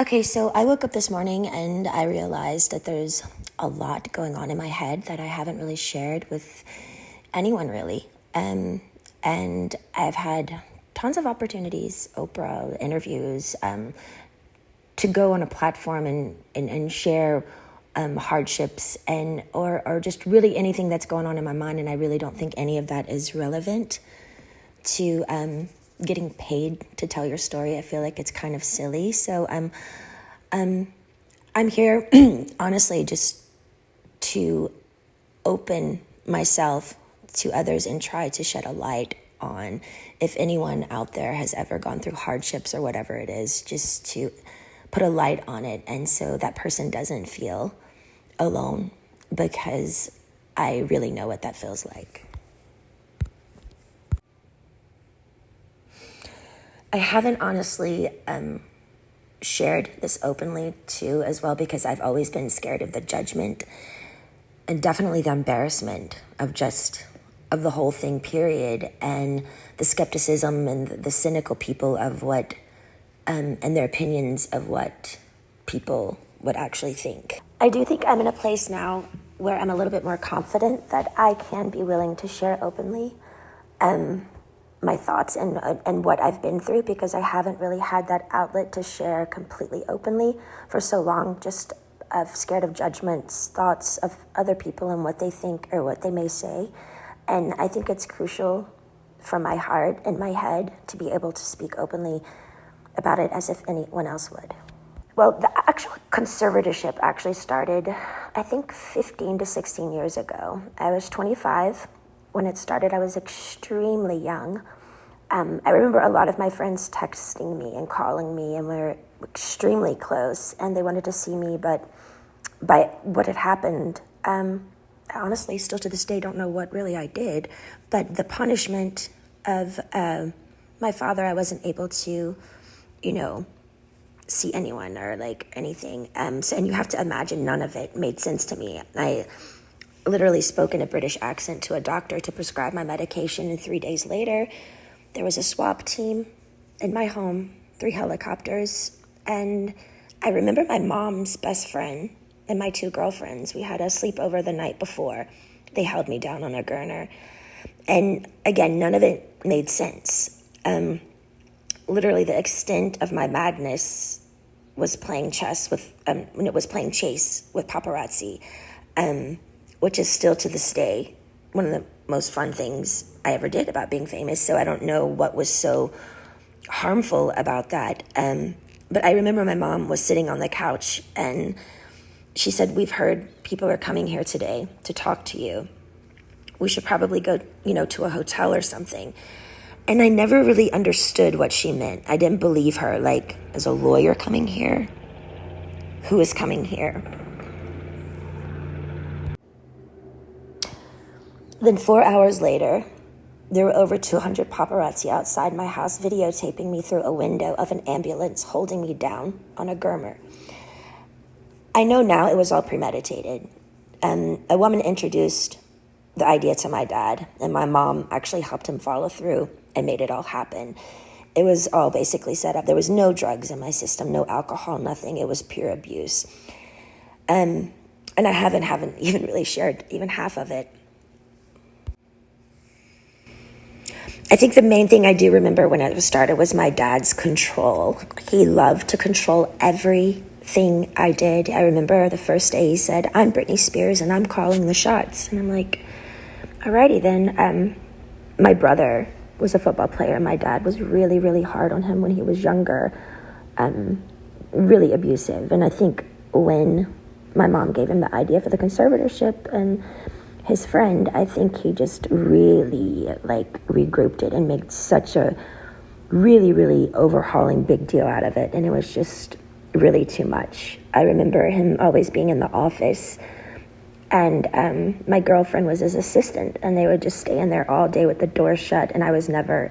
Okay, so I woke up this morning and I realized that there's a lot going on in my head that I haven't really shared with anyone really. And I've had tons of opportunities, Oprah, interviews, to go on a platform and share hardships or just really anything that's going on in my mind. And I really don't think any of that is relevant to getting paid to tell your story. I feel like it's kind of silly. So I'm here honestly just to open myself to others and try to shed a light on if anyone out there has ever gone through hardships or whatever it is, just to put a light on it. And so that person doesn't feel alone, because I really know what that feels like. I haven't honestly shared this openly too as well, because I've always been scared of the judgment and definitely the embarrassment of the whole thing, period, and the skepticism and the cynical people of what and their opinions of what people would actually think. I do think I'm in a place now where I'm a little bit more confident that I can be willing to share openly my thoughts and what I've been through, because I haven't really had that outlet to share completely openly for so long, just scared of judgments, thoughts of other people and what they think or what they may say. And I think it's crucial for my heart and my head to be able to speak openly about it as if anyone else would. Well, the actual conservatorship actually started, I think, 15 to 16 years ago. I was 25 when it started. I was extremely young. I remember a lot of my friends texting me and calling me, and we were extremely close, and they wanted to see me, but by what had happened, I honestly still to this day don't know what really I did, but the punishment of my father, I wasn't able to, see anyone or like anything. And you have to imagine none of it made sense to me. I literally spoke in a British accent to a doctor to prescribe my medication, and 3 days later, there was a swap team in my home, 3 helicopters, and I remember my mom's best friend and my 2 girlfriends. We had a sleepover the night before. They held me down on a gurner. And again, none of it made sense. Literally, the extent of my madness was playing chess with, when it was playing chase with paparazzi, which is still to this day one of the most fun things I ever did about being famous. So I don't know what was so harmful about that. But I remember my mom was sitting on the couch and she said, "We've heard people are coming here today to talk to you. We should probably go, to a hotel or something." And I never really understood what she meant. I didn't believe her. Like, is a lawyer coming here? Who is coming here? Then 4 hours later, there were over 200 paparazzi outside my house videotaping me through a window of an ambulance holding me down on a gurner. I know now it was all premeditated. A woman introduced the idea to my dad, and my mom actually helped him follow through and made it all happen. It was all basically set up. There was no drugs in my system, no alcohol, nothing. It was pure abuse. And I haven't even really shared even half of it. I think the main thing I do remember when it started was my dad's control. He loved to control everything I did. I remember the first day he said, "I'm Britney Spears and I'm calling the shots." And I'm like, alrighty then. My brother was a football player. My dad was really, really hard on him when he was younger, really abusive. And I think when my mom gave him the idea for the conservatorship and his friend, I think he just really regrouped it and made such a really, really overhauling big deal out of it. And it was just really too much. I remember him always being in the office, and my girlfriend was his assistant, and they would just stay in there all day with the door shut, and I was never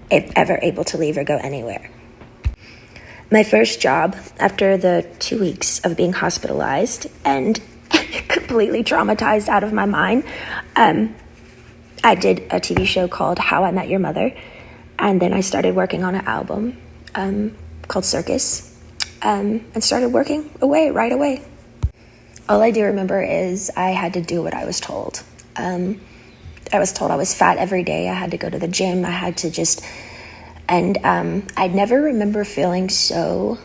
ever able to leave or go anywhere. My first job after the 2 weeks of being hospitalized and completely traumatized out of my mind, I did a TV show called How I Met Your Mother, and then I started working on an album called Circus. and started working away right away. All I do remember is I had to do what I was told. I was told I was fat every day. I had to go to the gym. I had to just, and I never remember feeling so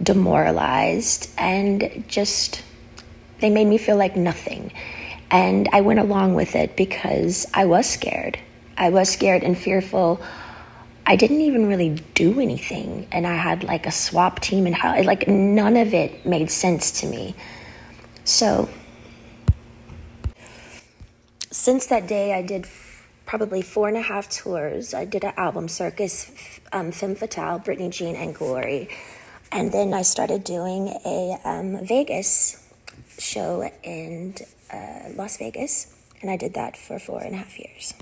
demoralized, and just, they made me feel like nothing. And I went along with it because I was scared. I was scared and fearful. I didn't even really do anything. And I had like a swap team and how, like, none of it made sense to me. So since that day, I did probably 4.5 tours. I did an album circus, Femme Fatale, Britney Jean, and Glory. And then I started doing a Vegas show in Las Vegas, and I did that for 4.5 years.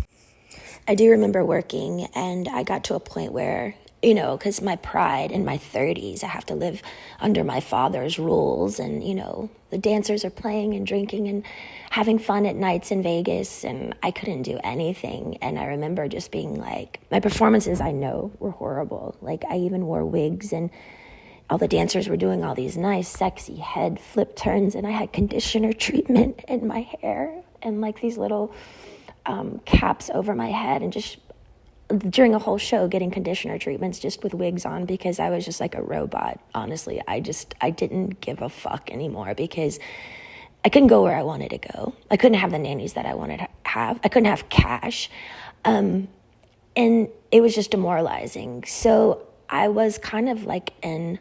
I do remember working, and I got to a point where, because my pride in my 30s, I have to live under my father's rules, and, the dancers are playing and drinking and having fun at nights in Vegas, and I couldn't do anything. And I remember just being like, my performances, I know, were horrible. Like, I even wore wigs, and all the dancers were doing all these nice, sexy head flip turns, and I had conditioner treatment in my hair and like these little caps over my head, and just during a whole show getting conditioner treatments just with wigs on, because I was just like a robot. Honestly, I didn't give a fuck anymore, because I couldn't go where I wanted to go. I couldn't have the nannies that I wanted to have. I couldn't have cash. And it was just demoralizing. So I was kind of like in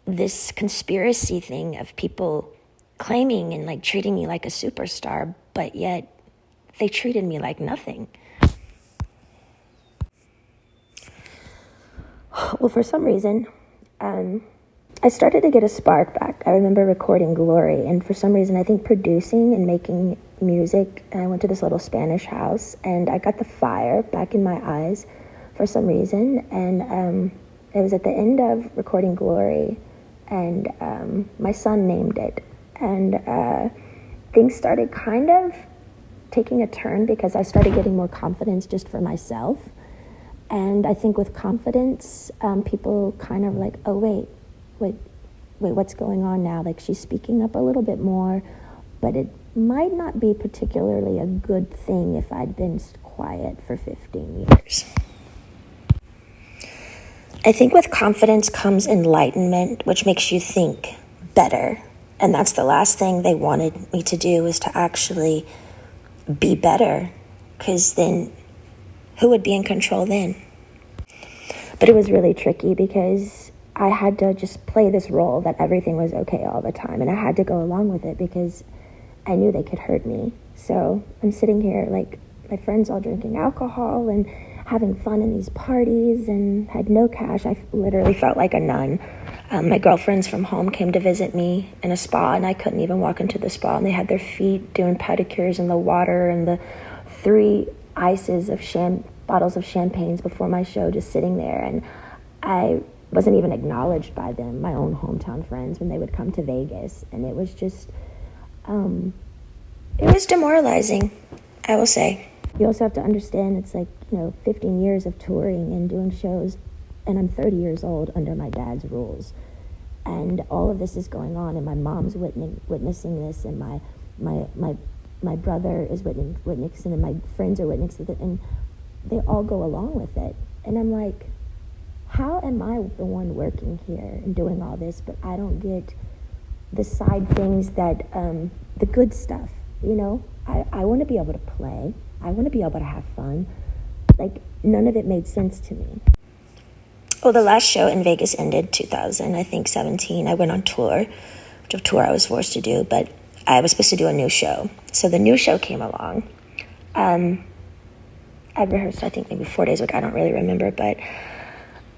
this conspiracy thing of people claiming and like treating me like a superstar, but yet they treated me like nothing. Well, for some reason, I started to get a spark back. I remember recording Glory, and for some reason, I think producing and making music, and I went to this little Spanish house, and I got the fire back in my eyes for some reason, and it was at the end of recording Glory, and my son named it, and things started kind of taking a turn, because I started getting more confidence just for myself. And I think with confidence, people kind of like, oh, wait, what's going on now? Like, she's speaking up a little bit more, but it might not be particularly a good thing if I'd been quiet for 15 years. I think with confidence comes enlightenment, which makes you think better. And that's the last thing they wanted me to do, was to actually be better, because then who would be in control then? But it was really tricky, because I had to just play this role that everything was okay all the time. And I had to go along with it, because I knew they could hurt me. So I'm sitting here, like, my friends all drinking alcohol and having fun in these parties, and had no cash. I literally felt like a nun. My girlfriends from home came to visit me in a spa, and I couldn't even walk into the spa. And they had their feet doing pedicures in the water, and the 3 ices of bottles of champagnes before my show, just sitting there. And I wasn't even acknowledged by them, my own hometown friends, when they would come to Vegas. And it was just, it was demoralizing, I will say. You also have to understand, it's like, 15 years of touring and doing shows, and I'm 30 years old under my dad's rules. And all of this is going on, and my mom's witnessing this, and my brother is witnessing, and my friends are witnessing it, and they all go along with it. And I'm like, how am I the one working here and doing all this, but I don't get the side things that, the good stuff, I want to be able to play. I want to be able to have fun. Like, none of it made sense to me. Well, the last show in Vegas ended 2017. I went on tour, which of tour I was forced to do, but I was supposed to do a new show. So the new show came along. I rehearsed, I think, maybe 4 days ago. I don't really remember, but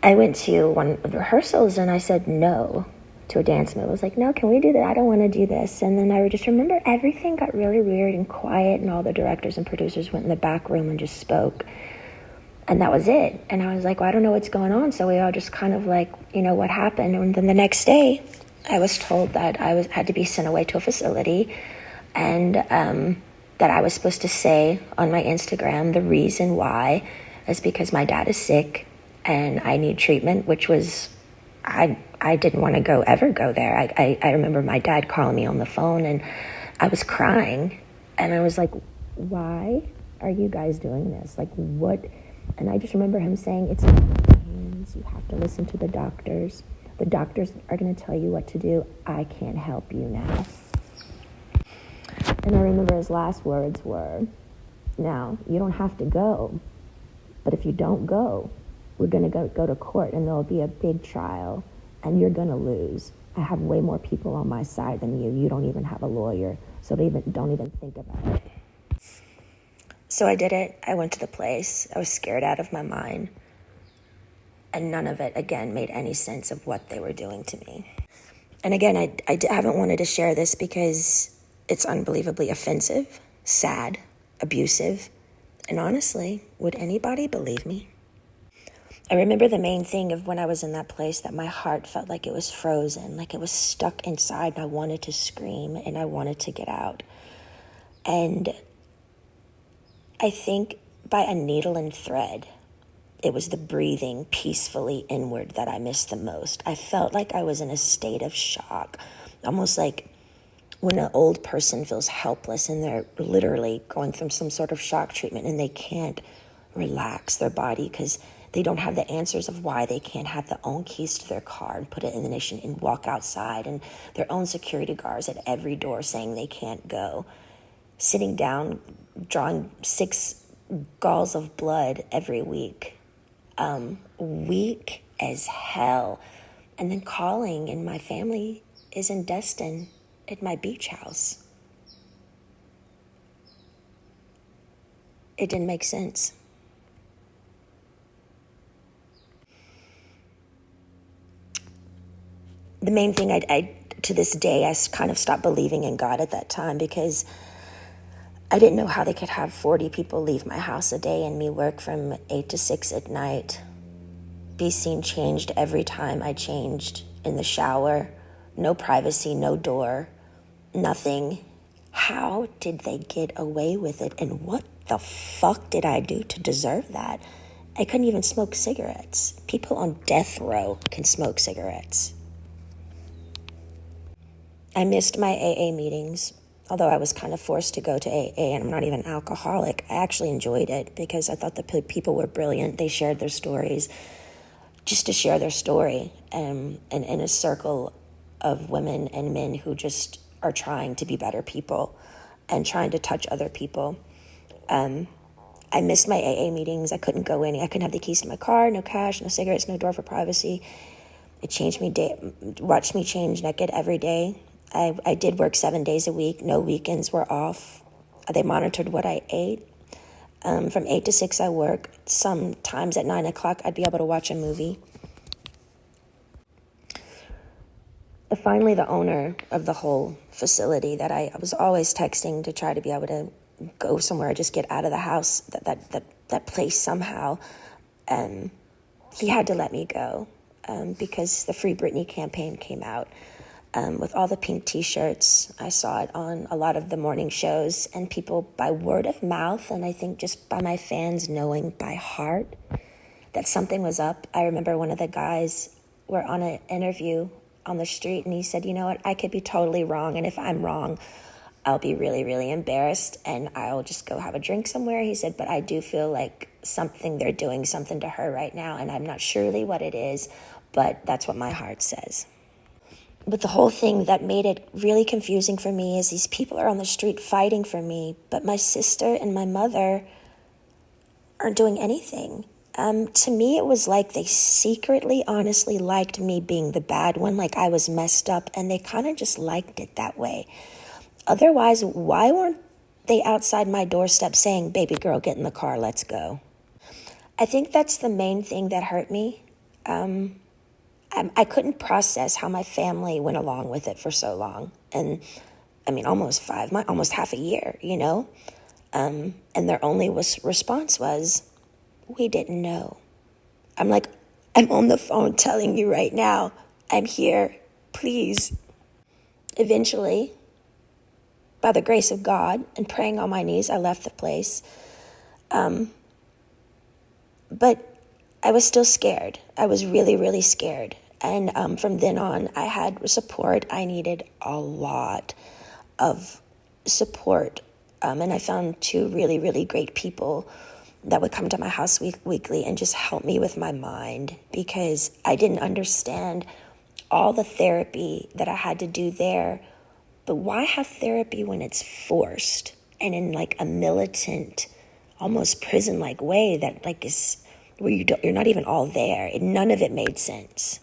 I went to one of the rehearsals, and I said no to a dance move. I was like, no, can we do that? I don't want to do this. And then I just remember everything got really weird and quiet, and all the directors and producers went in the back room and just spoke. And that was it. And I was like, well, I don't know what's going on. So we all just kind of like, what happened? And then the next day, I was told that I had to be sent away to a facility, and that I was supposed to say on my Instagram the reason why is because my dad is sick and I need treatment, which was I didn't want to ever go there. I remember my dad calling me on the phone, and I was crying, and I was like, why are you guys doing this? Like, what? And I just remember him saying, it's not in your hands. You have to listen to the doctors. The doctors are going to tell you what to do. I can't help you now. And I remember his last words were, now, you don't have to go, but if you don't go, we're going to go to court, and there'll be a big trial, and you're going to lose. I have way more people on my side than you. You don't even have a lawyer, so don't even think about it. So I did it. I went to the place. I was scared out of my mind. And none of it, again, made any sense of what they were doing to me. And again, I haven't wanted to share this because it's unbelievably offensive, sad, abusive. And honestly, would anybody believe me? I remember the main thing of when I was in that place, that my heart felt like it was frozen, like it was stuck inside, and I wanted to scream and I wanted to get out. And I think by a needle and thread, it was the breathing peacefully inward that I missed the most. I felt like I was in a state of shock, almost like when an old person feels helpless and they're literally going through some sort of shock treatment and they can't relax their body because they don't have the answers of why they can't have their own keys to their car and put it in the ignition and walk outside, and their own security guards at every door saying they can't go. Sitting down, drawing 6 galls of blood every week. Weak as hell. And then calling, and my family is in Destin at my beach house. It didn't make sense. The main thing, I to this day, I kind of stopped believing in God at that time because I didn't know how they could have 40 people leave my house a day and me work from 8 to 6 at night. Be seen changed every time I changed in the shower. No privacy, no door, nothing. How did they get away with it? And what the fuck did I do to deserve that? I couldn't even smoke cigarettes. People on death row can smoke cigarettes. I missed my AA meetings, although I was kind of forced to go to AA, and I'm not even an alcoholic. I actually enjoyed it because I thought the people were brilliant. They shared their stories just to share their story, and in a circle of women and men who just are trying to be better people and trying to touch other people. I missed my AA meetings. I couldn't go in. I couldn't have the keys to my car, no cash, no cigarettes, no door for privacy. It changed me, watched me change naked every day. I did work 7 days a week. No weekends were off. They monitored what I ate. From 8 to 6, I work. Sometimes at 9 o'clock, I'd be able to watch a movie. Finally, the owner of the whole facility that I was always texting to try to be able to go somewhere, just get out of the house, that place somehow, he had to let me go because the Free Britney campaign came out. With all the pink t-shirts. I saw it on a lot of the morning shows, and people by word of mouth, and I think just by my fans knowing by heart that something was up. I remember one of the guys were on an interview on the street, and he said, you know what, I could be totally wrong, and if I'm wrong, I'll be really, really embarrassed, and I'll just go have a drink somewhere. He said, but I do feel like they're doing something to her right now, and I'm not surely what it is, but that's what my heart says. But the whole thing that made it really confusing for me is these people are on the street fighting for me, but my sister and my mother aren't doing anything. To me, it was like they secretly, honestly liked me being the bad one, like I was messed up, and they kind of just liked it that way. Otherwise, why weren't they outside my doorstep saying, baby girl, get in the car, let's go? I think that's the main thing that hurt me. I couldn't process how my family went along with it for so long. And I mean, almost half a year, you know? And their only response was, we didn't know. I'm like, I'm on the phone telling you right now, I'm here, please. Eventually, by the grace of God and praying on my knees, I left the place. But I was still scared. I was really, really scared. And from then on, I had support. I needed a lot of support. And I found two really, really great people that would come to my house weekly and just help me with my mind, because I didn't understand all the therapy that I had to do there. But why have therapy when it's forced and in like a militant, almost prison-like way that like is where you're not even all there? None of it made sense.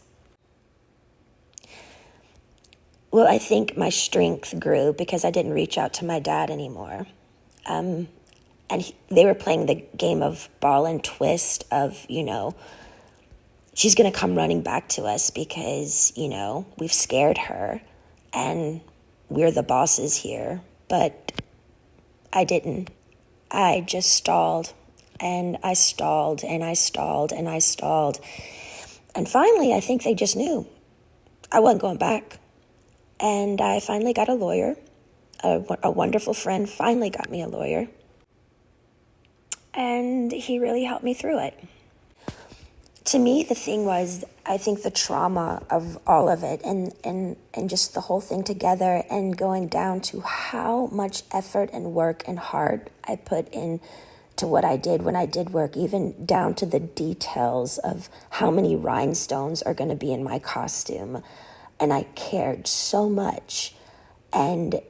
Well, I think my strength grew because I didn't reach out to my dad anymore. And they were playing the game of ball and twist of, she's going to come running back to us because, we've scared her and we're the bosses here. But I didn't. I just stalled and I stalled and I stalled and I stalled. And finally, I think they just knew I wasn't going back. And I finally got a lawyer. A wonderful friend finally got me a lawyer. And he really helped me through it. To me, the thing was, I think the trauma of all of it and just the whole thing together and going down to how much effort and work and heart I put in to what I did when I did work, even down to the details of how many rhinestones are going to be in my costume. And I cared so much, and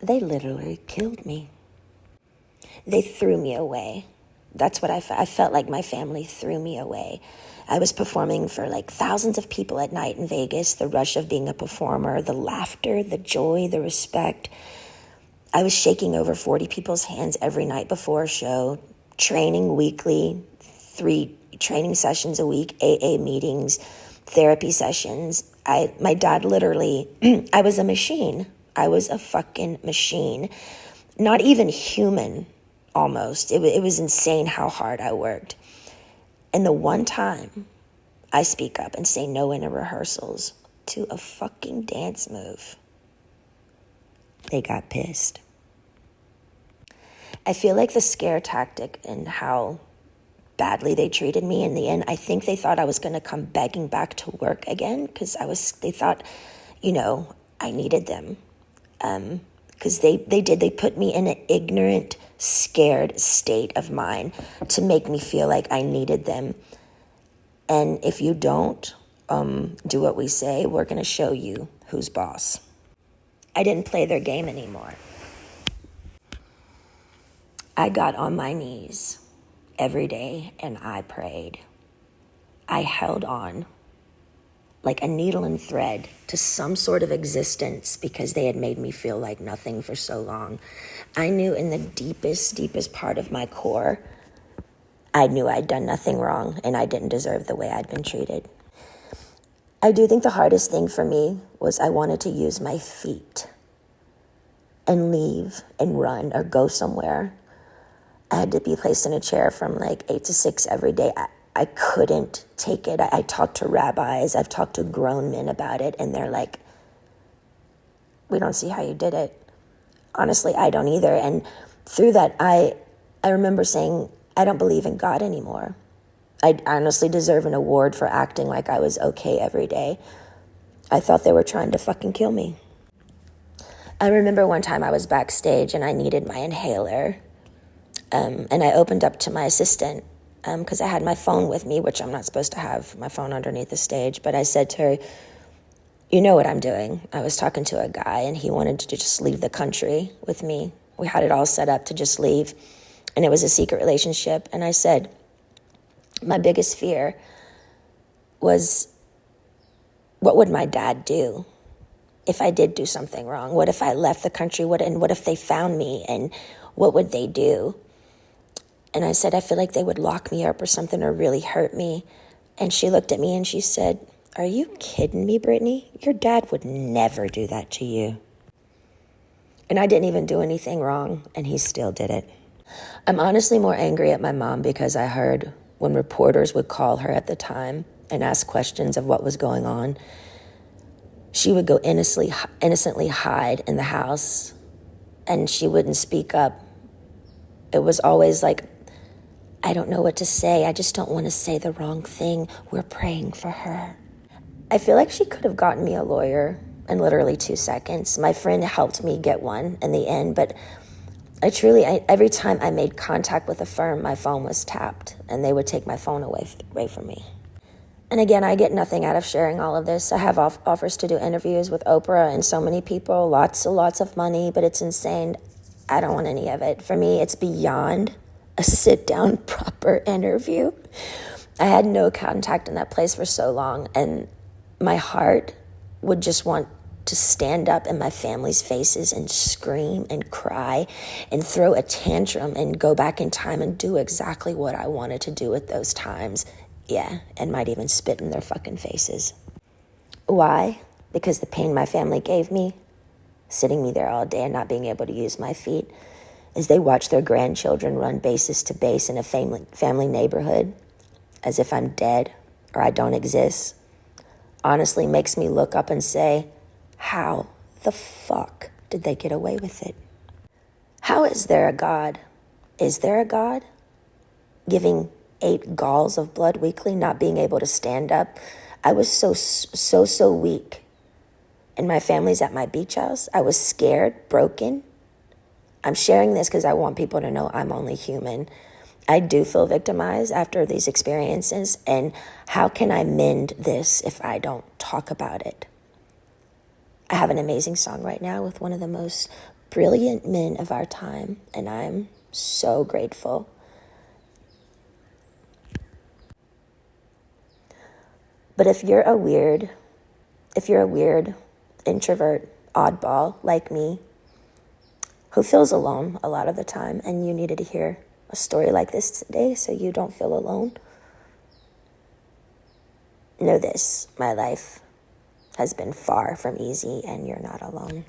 they literally killed me. They threw me away. That's what I felt like my family threw me away. I was performing for like thousands of people at night in Vegas, the rush of being a performer, the laughter, the joy, the respect. I was shaking over 40 people's hands every night before a show, training weekly, 3 training sessions a week, AA meetings, therapy sessions. My dad literally, I was a machine. I was a fucking machine. Not even human, almost. It was insane how hard I worked. And the one time I speak up and say no in the rehearsals to a fucking dance move, they got pissed. I feel like the scare tactic and how badly they treated me in the end, I think they thought I was going to come begging back to work again because they thought, I needed them. Because they put me in an ignorant, scared state of mind to make me feel like I needed them. And if you don't do what we say, we're going to show you who's boss. I didn't play their game anymore. I got on my knees every day and I prayed. I held on like a needle and thread to some sort of existence because they had made me feel like nothing for so long. I knew in the deepest part of my core, I knew I'd done nothing wrong and I didn't deserve the way I'd been treated. I do think the hardest thing for me was I wanted to use my feet and leave and run or go somewhere. I had to be placed in a chair from like 8 to 6 every day. I couldn't take it. I talked to rabbis. I've talked to grown men about it, and they're like, we don't see how you did it. Honestly, I don't either. And through that, I remember saying, I don't believe in God anymore. I honestly deserve an award for acting like I was okay every day. I thought they were trying to fucking kill me. I remember one time I was backstage and I needed my inhaler. And I opened up to my assistant because I had my phone with me, which I'm not supposed to have my phone underneath the stage. But I said to her, you know what I'm doing. I was talking to a guy and he wanted to just leave the country with me. We had it all set up to just leave. And it was a secret relationship. And I said, my biggest fear was, what would my dad do if I did do something wrong? What if I left the country? What if they found me? And what would they do? And I said, I feel like they would lock me up or something or really hurt me. And she looked at me and she said, are you kidding me, Britney? Your dad would never do that to you. And I didn't even do anything wrong, and he still did it. I'm honestly more angry at my mom because I heard when reporters would call her at the time and ask questions of what was going on, she would go innocently hide in the house, and she wouldn't speak up. It was always like, I don't know what to say. I just don't want to say the wrong thing. We're praying for her. I feel like she could have gotten me a lawyer in literally 2 seconds. My friend helped me get one in the end, but every time I made contact with a firm, my phone was tapped, and they would take my phone away from me. And again, I get nothing out of sharing all of this. I have offers to do interviews with Oprah and so many people, lots of money, but it's insane. I don't want any of it. For me, it's beyond a sit-down, proper interview. I had no contact in that place for so long, and my heart would just want to stand up in my family's faces and scream and cry and throw a tantrum and go back in time and do exactly what I wanted to do at those times. Yeah, and might even spit in their fucking faces. Why? Because the pain my family gave me, sitting me there all day and not being able to use my feet, as they watch their grandchildren run bases to base in a family neighborhood, as if I'm dead or I don't exist, honestly makes me look up and say, how the fuck did they get away with it? How is there a God? Is there a God? Giving 8 galls of blood weekly, not being able to stand up. I was so weak. And my family's at my beach house. I was scared, broken. I'm sharing this because I want people to know I'm only human. I do feel victimized after these experiences, and how can I mend this if I don't talk about it? I have an amazing song right now with one of the most brilliant men of our time, and I'm so grateful. But if you're a weird introvert, oddball like me, who feels alone a lot of the time, and you needed to hear a story like this today so you don't feel alone, know this, my life has been far from easy, and you're not alone.